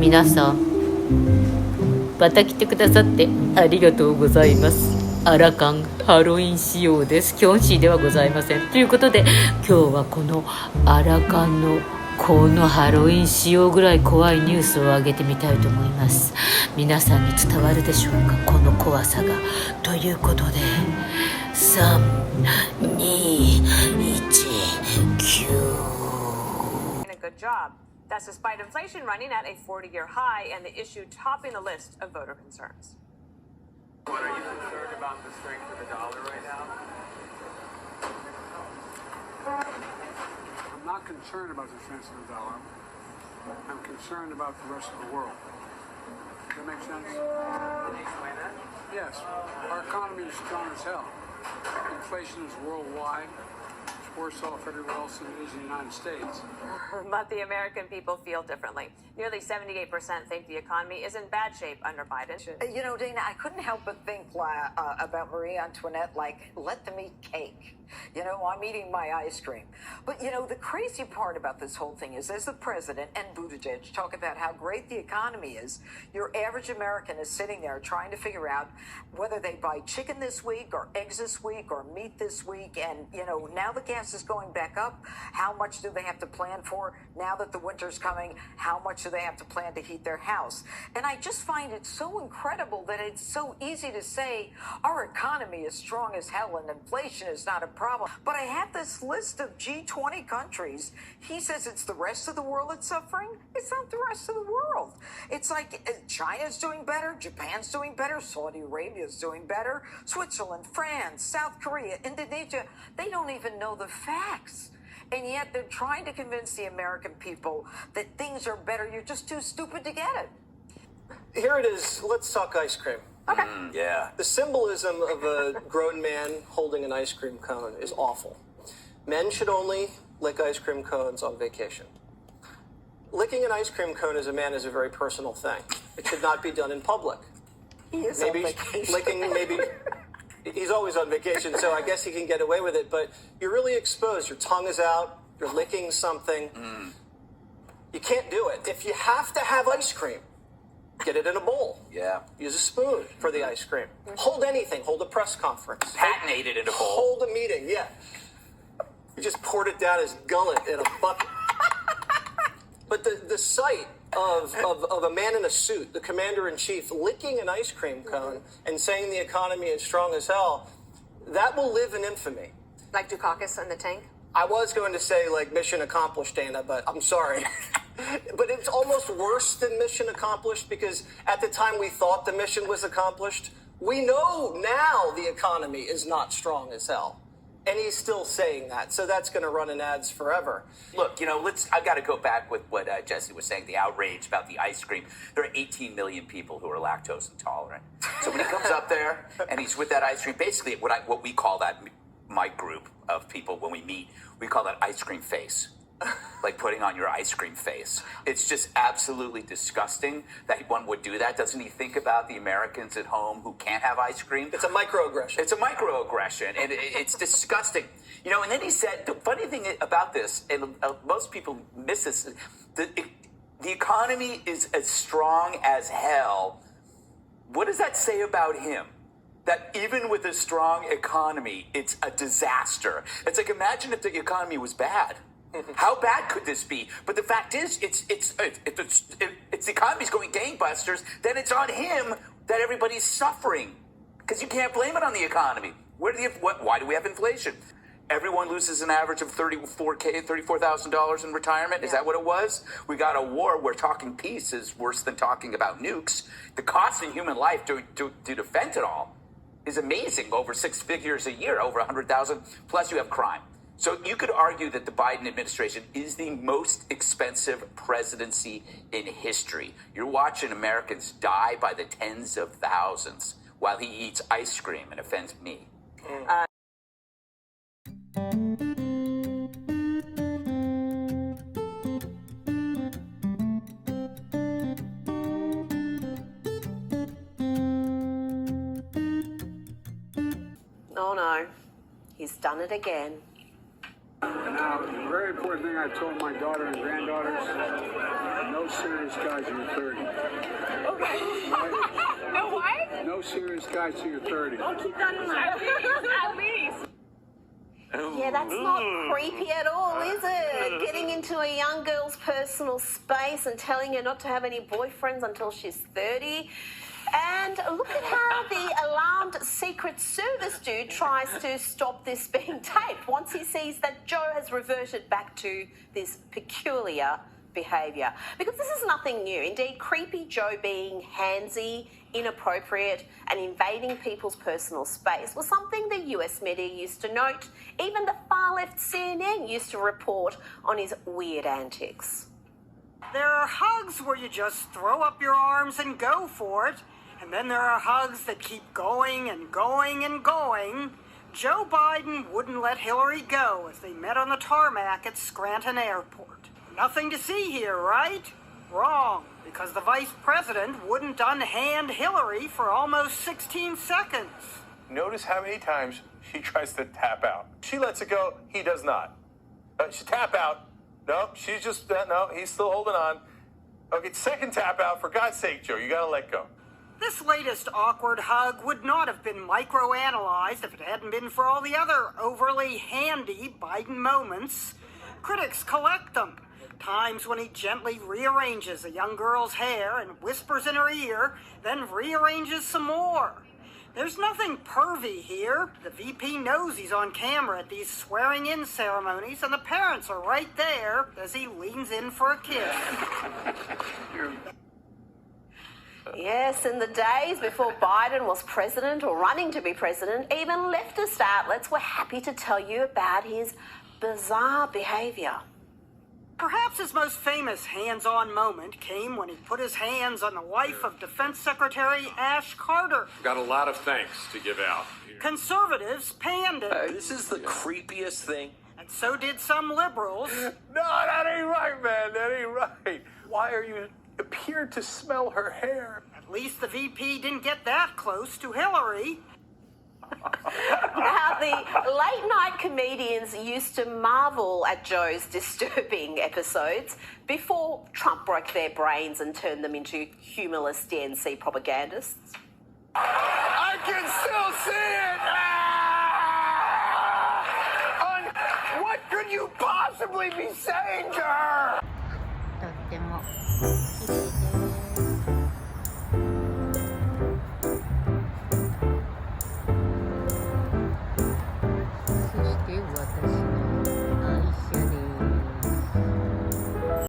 皆さんまた来てくださってありがとうございます。アラカンハロウィン仕様です。キョンシーではございません。ということで今日はこのアラカンのこのハロウィン仕様ぐらい怖いニュースを上げてみたいと思います。皆さんに伝わるでしょうか、この怖さが。ということで3、2、1、That's despite inflation running at a 40-year high and the issue topping the list of voter concerns. What are you concerned about the strength of the dollar right now? I'm not concerned about the strength of the dollar. I'm concerned about the rest of the world. Does that make sense? Can you explain that? Yes. Our economy is strong as hell. Inflation is worldwide. It's worse off everywhere else than it is in the United States. But the American people feel differently. Nearly 78% think the economy is in bad shape under Biden. You know, Dana, I couldn't help but think about Marie Antoinette, like, let them eat cake. You know, I'm eating my ice cream. But, you know, the crazy part about this whole thing is as the president and Buttigieg talk about how great the economy is, your average American is sitting there trying to figure out whether they buy chicken this week or eggs this week or meat this week. And, you know, now the gas is going back up. How much do they have to plan for? Now that the winter's coming, how much do they have to plan to heat their house? And I just find it so incredible that it's so easy to say our economy is strong as hell and inflation is not a problem. But I have this list of G20 countries. He says it's the rest of the world that's suffering. It's not the rest of the world. It's like China's doing better, Japan's doing better, Saudi Arabia's doing better, Switzerland, France, South Korea, Indonesia. They don't even know the facts. And yet they're trying to convince the American people that things are better. You're just too stupid to get it. Here it is. Let's talk ice cream. Okay. Yeah. The symbolism of a grown man holding an ice cream cone is awful. Men should only lick ice cream cones on vacation. Licking an ice cream cone as a man is a very personal thing. It should not be done in public. He is on vacation. Maybe he's always on vacation, so I guess he can get away with it, but you're really exposed. Your tongue is out, you're licking something. You can't do it. If you have to have ice cream, get it in a bowl. Yeah. Use a spoon for the ice cream. Hold anything. Hold a press conference. Patenate it in a bowl. Hold a meeting, yeah. You just poured it down his gullet in a bucket. But the sight of a man in a suit, the commander-in-chief, licking an ice cream cone and saying the economy is strong as hell, that will live in infamy. Like Dukakis in the tank? I was going to say, like, mission accomplished, Dana, but I'm sorry. But it's almost worse than mission accomplished because at the time we thought the mission was accomplished, we know now the economy is not strong as hell. And he's still saying that, so that's going to run in ads forever. Look, you know, I've got to go back with what Jesse was saying, the outrage about the ice cream. There are 18 million people who are lactose intolerant. So when he comes up there and he's with that ice cream, basically what we call that, my group of people when we meet, we call that ice cream face. Like putting on your ice cream face. It's just absolutely disgusting that one would do that. Doesn't he think about the Americans at home who can't have ice cream? It's a microaggression. It's a microaggression, and it's disgusting. You know, and then he said, the funny thing about this, and most people miss this, the economy is as strong as hell. What does that say about him? That even with a strong economy, it's a disaster. It's like, imagine if the economy was bad. How bad could this be? But the fact is, it's the economy's going gangbusters. Then it's on him that everybody's suffering because you can't blame it on the economy. Why do we have inflation? Everyone loses an average of $34,000 in retirement. Is that what it was? We got a war where talking peace is worse than talking about nukes. The cost in human life to defend it all is amazing. Over 6 figures a year, over 100,000. Plus, you have crime. So you could argue that the Biden administration is the most expensive presidency in history. You're watching Americans die by the tens of thousands while he eats ice cream and offends me. Oh no, he's done it again. Now, the very important thing I told my daughter and granddaughters, no No serious guys till you're 30. Okay. No what? No serious guys till you're 30. I'll keep that in mind. At least. Yeah, that's not creepy at all, is it? Getting into a young girl's personal space and telling her not to have any boyfriends until she's 30. And look at how the alarmed Secret Service dude tries to stop this being taped once he sees that Joe has reverted back to this peculiar behaviour. Because this is nothing new. Indeed, creepy Joe being handsy, inappropriate and invading people's personal space was something the US media used to note. Even the far-left CNN used to report on his weird antics. There are hugs where you just throw up your arms and go for it. And then there are hugs that keep going and going and going. Joe Biden wouldn't let Hillary go as they met on the tarmac at Scranton Airport. Nothing to see here, right? Wrong, because the vice president wouldn't unhand Hillary for almost 16 seconds. Notice how many times she tries to tap out. She lets it go, he does not. She tap out. No, she's just, no, he's still holding on. Okay, second tap out. For God's sake, Joe, you gotta let go. This latest awkward hug would not have been microanalyzed if it hadn't been for all the other overly handy Biden moments. Critics collect them. Times when he gently rearranges a young girl's hair and whispers in her ear, then rearranges some more. There's nothing pervy here. The VP knows he's on camera at these swearing-in ceremonies, and the parents are right there as he leans in for a kiss. Yes, in the days before Biden was president or running to be president, even leftist outlets were happy to tell you about his bizarre behaviour. Perhaps his most famous hands-on moment came when he put his hands on the wife of Defense Secretary Ash Carter. Got a lot of thanks to give out. Conservatives panned it, This is the creepiest thing. and so did some liberals. No, that ain't right, man. That ain't right. Why are you appeared to smell her hair? At least the VP didn't get that close to Hillary. Now, the late-night comedians used to marvel at Joe's disturbing episodes before Trump broke their brains and turned them into humorless DNC propagandists. I can still see it! Ah! What could you possibly be saying to her? とっても綺麗です。